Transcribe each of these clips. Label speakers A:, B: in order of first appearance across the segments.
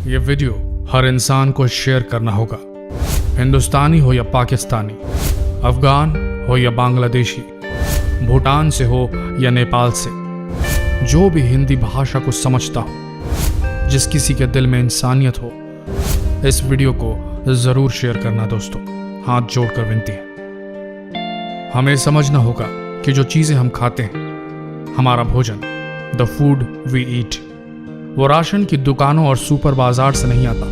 A: ये वीडियो हर इंसान को शेयर करना होगा, हिंदुस्तानी हो या पाकिस्तानी, अफगान हो या बांग्लादेशी, भूटान से हो या नेपाल से, जो भी हिंदी भाषा को समझता हो, जिस किसी के दिल में इंसानियत हो, इस वीडियो को जरूर शेयर करना दोस्तों, हाथ जोड़कर विनती है। हमें समझना होगा कि जो चीजें हम खाते हैं, हमारा भोजन, द फूड वी ईट, वो राशन की दुकानों और सुपर बाजार से नहीं आता।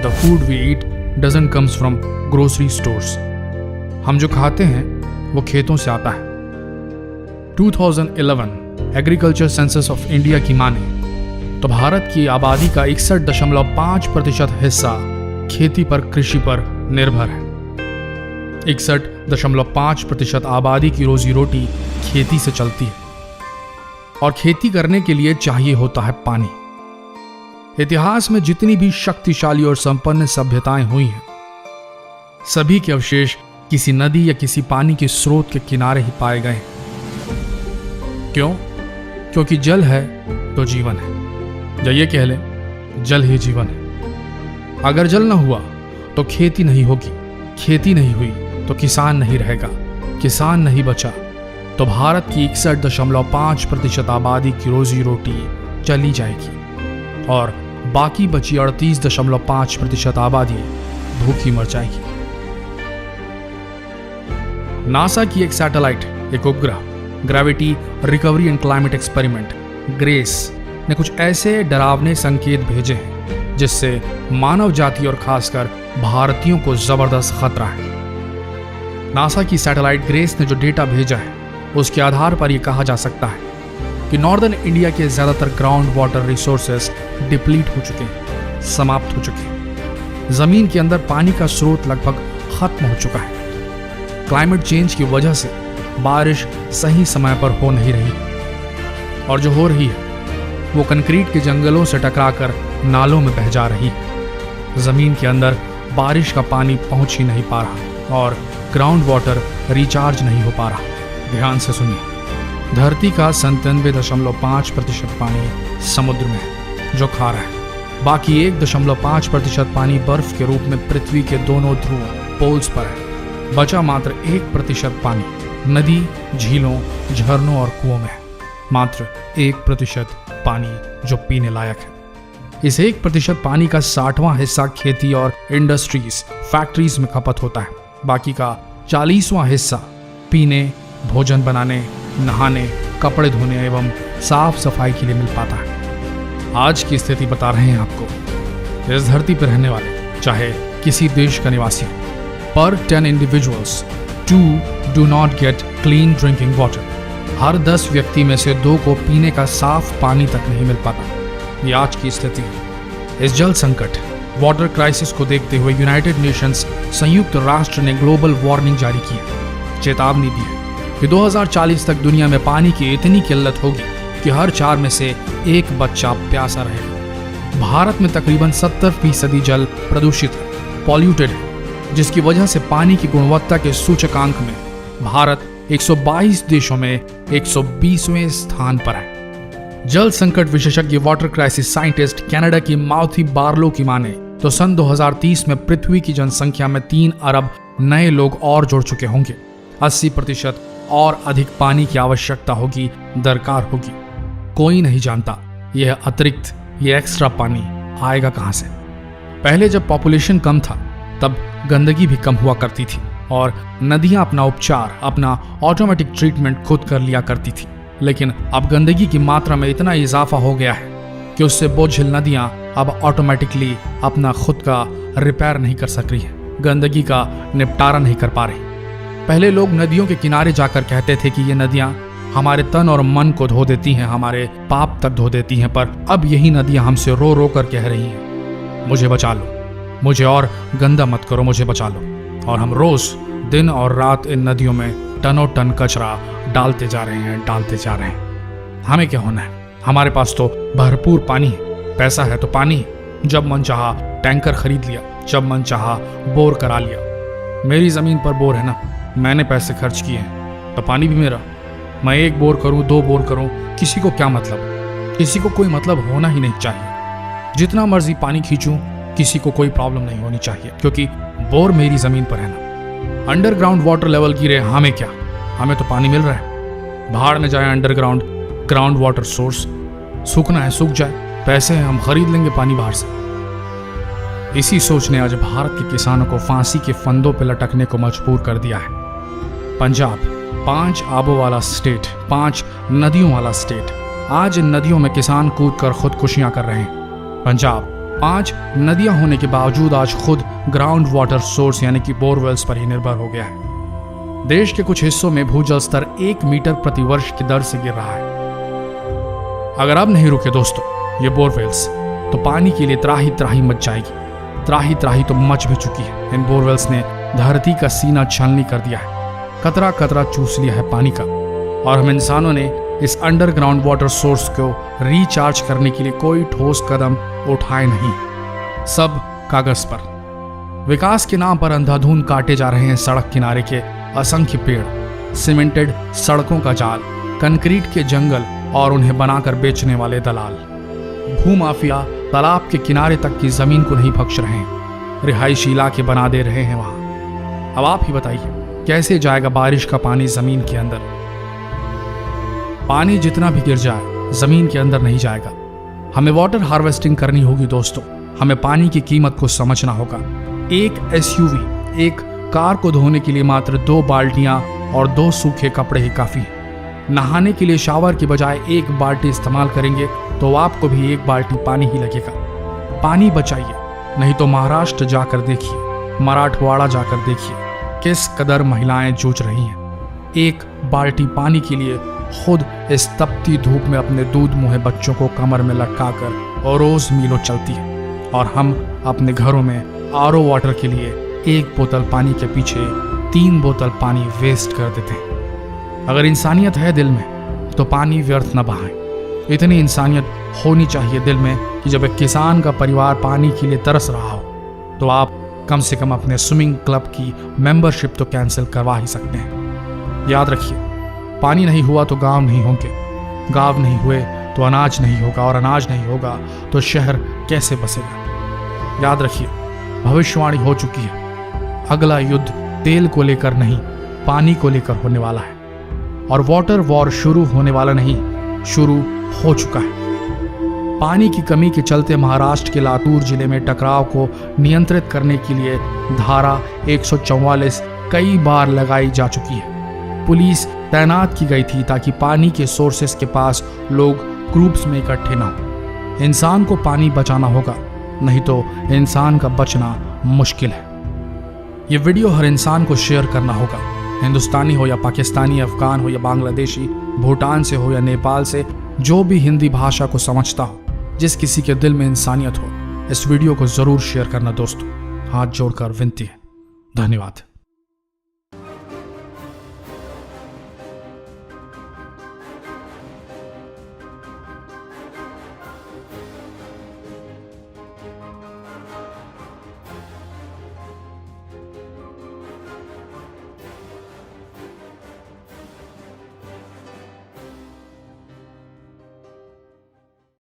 A: The food we eat doesn't comes from grocery stores. हम जो खाते हैं वो खेतों से आता है। 2011 एग्रीकल्चर सेंसस ऑफ इंडिया की माने तो भारत की आबादी का 61.5% हिस्सा खेती पर, कृषि पर निर्भर है। 61.5% आबादी की रोजी रोटी खेती से चलती है और खेती करने के लिए चाहिए होता है पानी। इतिहास में जितनी भी शक्तिशाली और संपन्न सभ्यताएं हुई हैं, सभी के अवशेष किसी नदी या किसी पानी के स्रोत के किनारे ही पाए गए हैं। क्यों? क्योंकि जल है तो जीवन है, या ये कह लें जल ही जीवन है। अगर जल न हुआ तो खेती नहीं होगी, खेती नहीं हुई तो किसान नहीं रहेगा, किसान नहीं बचा तो भारत की 61.5% आबादी की रोजी रोटी चली जाएगी और बाकी बची 38.5% आबादी भूखी मर जाएगी। नासा की एक सैटेलाइट, एक उपग्रह, gravity recovery and climate experiment grace ने कुछ ऐसे डरावने संकेत भेजे हैं जिससे मानव जाति और खासकर भारतीयों को जबरदस्त खतरा है। नासा की सैटेलाइट ग्रेस ने जो डेटा भेजा है उसके आधार पर यह कहा जा सकता है कि नॉर्दर्न इंडिया के ज्यादातर ग्राउंड वाटर रिसोर्सेस डिप्लीट हो चुके हैं, समाप्त हो चुके हैं। जमीन के अंदर पानी का स्रोत लगभग खत्म हो चुका है। क्लाइमेट चेंज की वजह से बारिश सही समय पर हो नहीं रही और जो हो रही है वो कंक्रीट के जंगलों से टकराकर नालों में बह जा रही है। जमीन के अंदर बारिश का पानी पहुंच ही नहीं पा रहा और ग्राउंड वाटर रिचार्ज नहीं हो पा रहा। ध्यान से सुनिए, धरती का 97.5% पानी समुद्र में है जो खारा है। बाकी 1.5% पानी बर्फ के रूप में पृथ्वी के दोनों ध्रुव पोल्स पर है। बचा मात्र 1% पानी नदी, झीलों, झरनों और कुओं में है। मात्र 1% पानी जो पीने लायक है। इस 1% पानी का 60वां हिस्सा खेती और इंडस्ट्रीज, फैक्ट्रीज में खपत होता है। बाकी का 40वां हिस्सा पीने, भोजन बनाने, नहाने, कपड़े धोने एवं साफ सफाई के लिए मिल पाता है। आज की स्थिति बता रहे हैं आपको। इस धरती पर रहने वाले चाहे किसी देश का निवासी हो, पर 10 individuals 2 do not get clean drinking water। हर 10 व्यक्ति में से 2 को पीने का साफ पानी तक नहीं मिल पाता। ये आज की स्थिति है। इस जल संकट, वाटर क्राइसिस को देखते हुए यूनाइटेड नेशंस, संयुक्त राष्ट्र ने ग्लोबल वार्निंग जारी की है, चेतावनी दी है कि 2040 तक दुनिया में पानी की इतनी किल्लत होगी कि हर 4 में से 1 बच्चा प्यासा रहेगा। भारत में तकरीबन 70% जल प्रदूषित है, पॉल्यूटेड है, जिसकी वजह से पानी की गुणवत्ता के सूचकांक में भारत 122 देशों में 120वें स्थान पर है। जल संकट विशेषज्ञ, वाटर क्राइसिस साइंटिस्ट कनाडा की माउथी बार्लो की माने तो सन 2030 में पृथ्वी की जनसंख्या में 3 अरब नए लोग और जुड़ चुके होंगे। 80% और अधिक पानी की आवश्यकता होगी, दरकार होगी। कोई नहीं जानता यह अतिरिक्त, यह एक्स्ट्रा पानी आएगा कहां से। पहले जब पॉपुलेशन कम था तब गंदगी भी कम हुआ करती थी और नदियां अपना उपचार, अपना ऑटोमेटिक ट्रीटमेंट खुद कर लिया करती थी। लेकिन अब गंदगी की मात्रा में इतना इजाफा हो गया है कि उससे बोझिल नदियां अब ऑटोमेटिकली अपना खुद का रिपेयर नहीं कर सक रही है, गंदगी का निपटारा नहीं कर पा रही। पहले लोग नदियों के किनारे जाकर कहते थे कि ये नदियां हमारे तन और मन को धो देती हैं, हमारे पाप तक धो देती हैं, पर अब यही नदियां हमसे रो रो कर कह रही हैं, मुझे बचा लो, मुझे और गंदा मत करो, मुझे बचा लो। और हम रोज दिन और रात इन नदियों में टनों टन कचरा डालते जा रहे हैं। हमें क्या होना है? हमारे पास तो भरपूर पानी है, पैसा है तो पानी, जब मन चाहा टैंकर खरीद लिया, जब मन चाहा बोर करा लिया। मेरी जमीन पर बोर है ना, मैंने पैसे खर्च किए हैं तो पानी भी मेरा। मैं 1 बोर करूं, 2 बोर करूं, किसी को क्या मतलब? किसी को कोई मतलब होना ही नहीं चाहिए। जितना मर्जी पानी खींचूं, किसी को कोई प्रॉब्लम नहीं होनी चाहिए, क्योंकि बोर मेरी जमीन पर है ना। अंडरग्राउंड वाटर लेवल गिरे, हमें क्या, हमें तो पानी मिल रहा है। भाड़ में जाए अंडरग्राउंड ग्राउंड वाटर सोर्स, सूखना है सूख जाए, पैसे हैं हम खरीद लेंगे पानी बाहर से। इसी सोच ने आज भारत के किसानों को फांसी के फंदों पर लटकने को मजबूर कर दिया है। पंजाब 5 आबों वाला स्टेट, 5 नदियों वाला स्टेट, आज इन नदियों में किसान कूद कर खुदकुशियां कर रहे हैं। पंजाब 5 नदियां होने के बावजूद आज खुद ग्राउंड वाटर सोर्स यानी कि बोरवेल्स पर ही निर्भर हो गया है। देश के कुछ हिस्सों में भूजल स्तर 1 मीटर प्रति वर्ष की दर से गिर रहा है। अगर अब नहीं रुके दोस्तों ये बोरवेल्स, तो पानी के लिए त्राही त्राही मच जाएगी। त्राही त्राही तो मच भी चुकी है। इन बोरवेल्स ने धरती का सीना छलनी कर दिया है, कतरा कतरा चूस लिया है पानी का। और हम इंसानों ने इस अंडरग्राउंड वाटर सोर्स को रिचार्ज करने के लिए कोई ठोस कदम उठाए नहीं, सब कागज पर। विकास के नाम पर अंधाधुंध काटे जा रहे हैं सड़क किनारे के असंख्य पेड़, सीमेंटेड सड़कों का जाल, कंक्रीट के जंगल और उन्हें बनाकर बेचने वाले दलाल। भूमाफिया तालाब के किनारे तक की जमीन को नहीं बख्श रहे हैं, रिहायशी इलाके बना दे रहे हैं वहां। अब आप ही बताइए कैसे जाएगा बारिश का पानी जमीन के अंदर? पानी जितना भी गिर जाए जमीन के अंदर नहीं जाएगा। हमें वाटर हार्वेस्टिंग करनी होगी दोस्तों। हमें पानी की कीमत को समझना होगा। एक एसयूवी, एक कार को धोने के लिए मात्र 2 बाल्टियां और 2 सूखे कपड़े ही काफी हैं। नहाने के लिए शावर की बजाय 1 बाल्टी इस्तेमाल करेंगे तो आपको भी 1 बाल्टी पानी ही लगेगा। पानी बचाइए, नहीं तो महाराष्ट्र जाकर देखिए, मराठवाड़ा जाकर देखिए किस कदर महिलाएं जूझ रही हैं। 1 बाल्टी पानी के लिए खुद इस तपती धूप में अपने दूध मुहे बच्चों को कमर में लटकाकर और रोज मीलों चलती है। और हम अपने घरों में आरओ वाटर के लिए 1 बोतल पानी के पीछे 3 बोतल पानी वेस्ट कर देते हैं। अगर इंसानियत है दिल में तो पानी व्यर्थ न बहाएं। इतनी इंसानियत होनी चाहिए दिल में कि जब एक किसान का परिवार पानी के लिए तरस रहा हो तो आप कम से कम अपने स्विमिंग क्लब की मेंबरशिप तो कैंसिल करवा ही सकते हैं। याद रखिए, पानी नहीं हुआ तो गांव नहीं होंगे, गांव नहीं हुए तो अनाज नहीं होगा, और अनाज नहीं होगा तो शहर कैसे बसेगा। याद रखिए, भविष्यवाणी हो चुकी है, अगला युद्ध तेल को लेकर नहीं पानी को लेकर होने वाला है। और वाटर वॉर शुरू होने वाला नहीं, शुरू हो चुका है। पानी की कमी के चलते महाराष्ट्र के लातूर जिले में टकराव को नियंत्रित करने के लिए धारा 144 कई बार लगाई जा चुकी है। पुलिस तैनात की गई थी ताकि पानी के सोर्सेस के पास लोग ग्रुप्स में इकट्ठे न हो। इंसान को पानी बचाना होगा, नहीं तो इंसान का बचना मुश्किल है। ये वीडियो हर इंसान को शेयर करना होगा, हिंदुस्तानी हो या पाकिस्तानी, अफगान हो या बांग्लादेशी, भूटान से हो या नेपाल से, जो भी हिंदी भाषा को समझता हो, जिस किसी के दिल में इंसानियत हो, इस वीडियो को जरूर शेयर करना दोस्तों। हाथ जोड़कर विनती है। धन्यवाद।